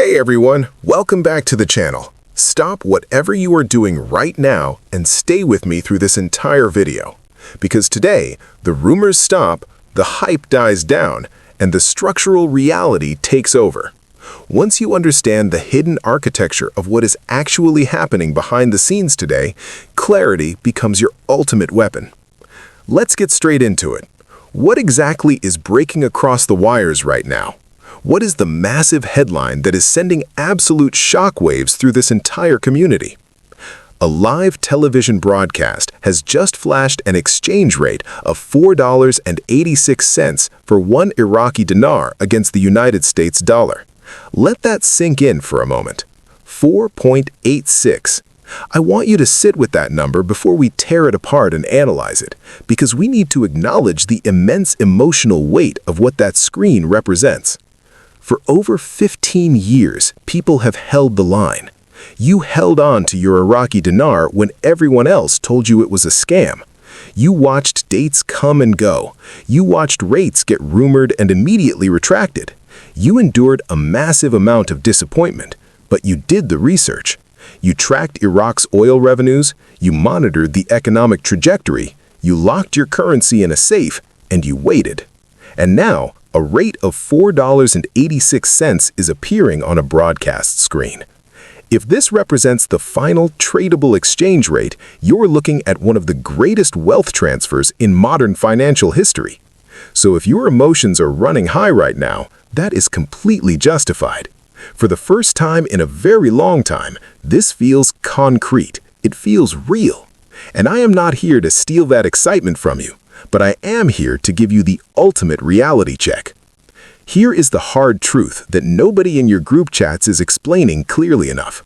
Hey everyone, welcome back to the channel. Stop whatever you are doing right now and stay with me through this entire video. Because today, the rumors stop, the hype dies down, and the structural reality takes over. Once you understand the hidden architecture of what is actually happening behind the scenes today, clarity becomes your ultimate weapon. Let's get straight into it. What exactly is breaking across the wires right now? What is the massive headline that is sending absolute shockwaves through this entire community? A live television broadcast has just flashed an exchange rate of $4.86 for one Iraqi dinar against the United States dollar. Let that sink in for a moment. 4.86. I want you to sit with that number before we tear it apart and analyze it, because we need to acknowledge the immense emotional weight of what that screen represents. For over 15 years, people have held the line. You held on to your Iraqi dinar when everyone else told you it was a scam. You watched dates come and go. You watched rates get rumored and immediately retracted. You endured a massive amount of disappointment, but you did the research. You tracked Iraq's oil revenues, you monitored the economic trajectory, you locked your currency in a safe, and you waited. And now, a rate of $4.86 is appearing on a broadcast screen. If this represents the final tradable exchange rate, you're looking at one of the greatest wealth transfers in modern financial history. So if your emotions are running high right now, that is completely justified. For the first time in a very long time, this feels concrete. It feels real. And I am not here to steal that excitement from you, but I am here to give you the ultimate reality check. Here is the hard truth that nobody in your group chats is explaining clearly enough.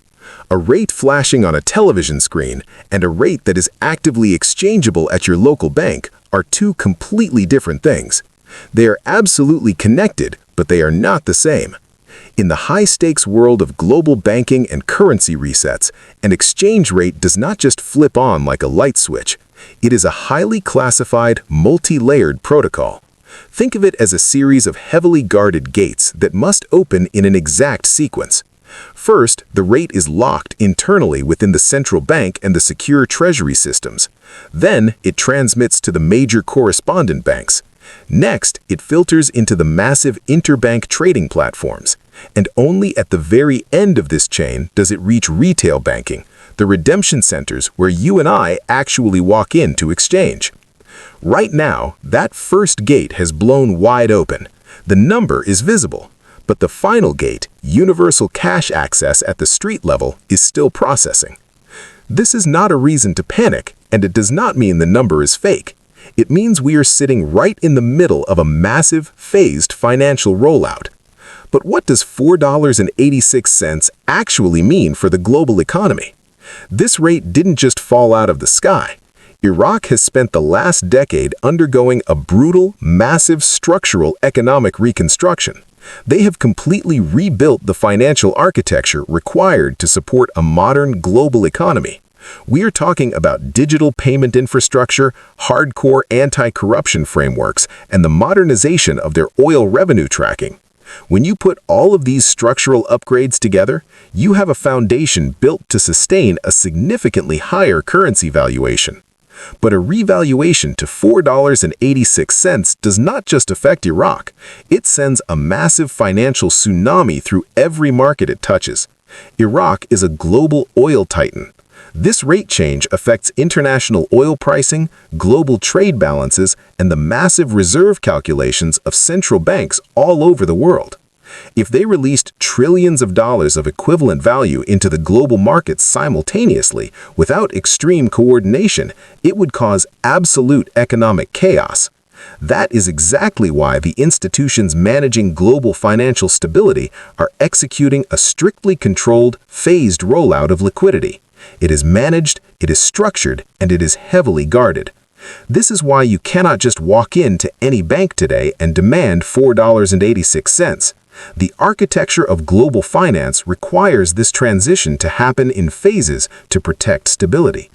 A rate flashing on a television screen and a rate that is actively exchangeable at your local bank are two completely different things. They are absolutely connected, but they are not the same. In the high-stakes world of global banking and currency resets, an exchange rate does not just flip on like a light switch. It is a highly classified, multi-layered protocol. Think of it as a series of heavily guarded gates that must open in an exact sequence. First, the rate is locked internally within the central bank and the secure treasury systems. Then, it transmits to the major correspondent banks. Next, it filters into the massive interbank trading platforms. And only at the very end of this chain does it reach retail banking, the redemption centers where you and I actually walk in to exchange. Right now, that first gate has blown wide open. The number is visible, but the final gate, universal cash access at the street level, is still processing. This is not a reason to panic, and it does not mean the number is fake. It means we are sitting right in the middle of a massive, phased financial rollout. But what does $4.86 actually mean for the global economy? This rate didn't just fall out of the sky. Iraq has spent the last decade undergoing a brutal, massive structural economic reconstruction. They have completely rebuilt the financial architecture required to support a modern global economy. We are talking about digital payment infrastructure, hardcore anti-corruption frameworks, and the modernization of their oil revenue tracking. When you put all of these structural upgrades together, you have a foundation built to sustain a significantly higher currency valuation. But a revaluation to $4.86 does not just affect Iraq. It sends a massive financial tsunami through every market it touches. Iraq is a global oil titan. This rate change affects international oil pricing, global trade balances, and the massive reserve calculations of central banks all over the world. If they released trillions of dollars of equivalent value into the global markets simultaneously without extreme coordination, it would cause absolute economic chaos. That is exactly why the institutions managing global financial stability are executing a strictly controlled, phased rollout of liquidity. It is managed, it is structured, and it is heavily guarded. This is why you cannot just walk into any bank today and demand $4.86. The architecture of global finance requires this transition to happen in phases to protect stability.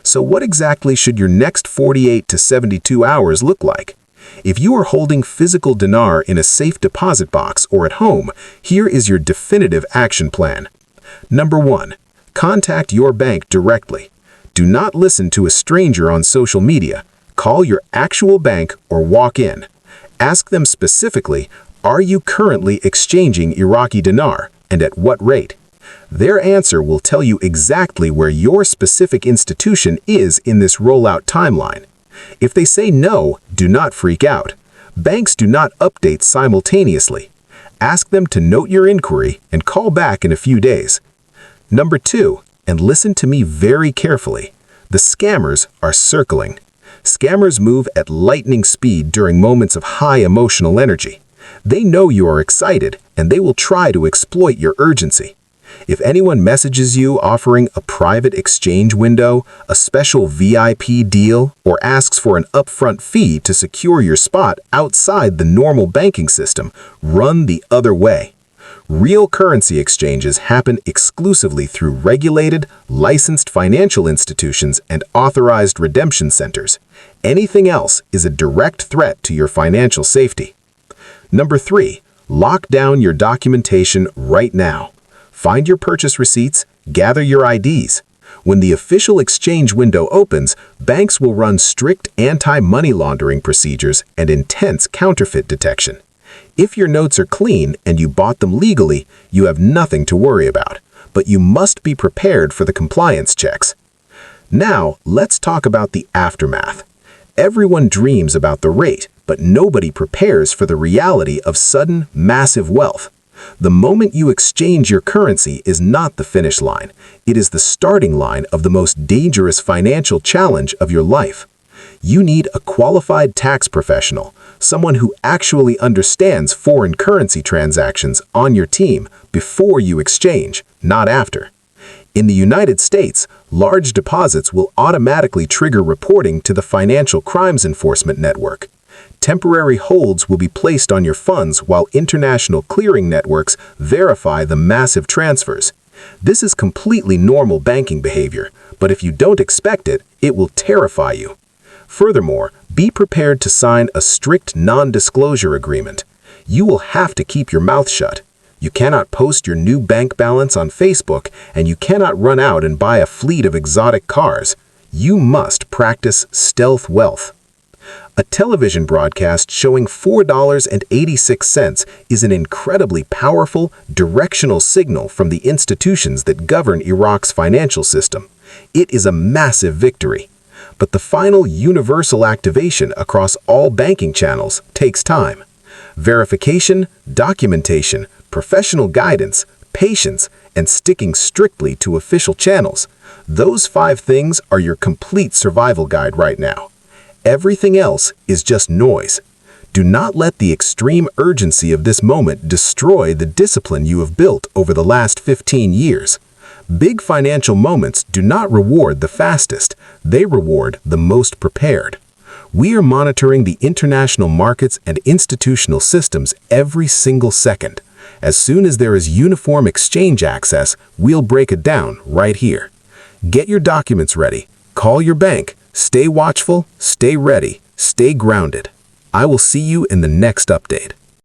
So what exactly should your next 48 to 72 hours look like? If you are holding physical dinar in a safe deposit box or at home, here is your definitive action plan. Number 1. Contact your bank directly. Do not listen to a stranger on social media. Call your actual bank or walk in. Ask them specifically, are you currently exchanging Iraqi dinar, and at what rate? Their answer will tell you exactly where your specific institution is in this rollout timeline. If they say no, do not freak out. Banks do not update simultaneously. Ask them to note your inquiry and call back in a few days. Number 2, and listen to me very carefully. The scammers are circling. Scammers move at lightning speed during moments of high emotional energy. They know you are excited, and they will try to exploit your urgency. If anyone messages you offering a private exchange window, a special VIP deal, or asks for an upfront fee to secure your spot outside the normal banking system, run the other way. Real currency exchanges happen exclusively through regulated, licensed financial institutions and authorized redemption centers. Anything else is a direct threat to your financial safety. Number 3, lock down your documentation right now. Find your purchase receipts, gather your IDs. When the official exchange window opens, banks will run strict anti-money laundering procedures and intense counterfeit detection. If your notes are clean and you bought them legally, you have nothing to worry about, but you must be prepared for the compliance checks. Now, let's talk about the aftermath. Everyone dreams about the rate, but nobody prepares for the reality of sudden, massive wealth. The moment you exchange your currency is not the finish line. It is the starting line of the most dangerous financial challenge of your life. You need a qualified tax professional, someone who actually understands foreign currency transactions on your team before you exchange, not after. In the United States, large deposits will automatically trigger reporting to the Financial Crimes Enforcement Network. Temporary holds will be placed on your funds while international clearing networks verify the massive transfers. This is completely normal banking behavior, but if you don't expect it, it will terrify you. Furthermore, be prepared to sign a strict non-disclosure agreement. You will have to keep your mouth shut. You cannot post your new bank balance on Facebook, and you cannot run out and buy a fleet of exotic cars. You must practice stealth wealth. A television broadcast showing $4.86 is an incredibly powerful, directional signal from the institutions that govern Iraq's financial system. It is a massive victory. But the final universal activation across all banking channels takes time. Verification, documentation, professional guidance, patience, and sticking strictly to official channels. Those 5 things are your complete survival guide right now. Everything else is just noise. Do not let the extreme urgency of this moment destroy the discipline you have built over the last 15 years. Big financial moments do not reward the fastest, they reward the most prepared. We are monitoring the international markets and institutional systems every single second. As soon as there is uniform exchange access, we'll break it down right here. Get your documents ready, call your bank, stay watchful, stay ready, stay grounded. I will see you in the next update.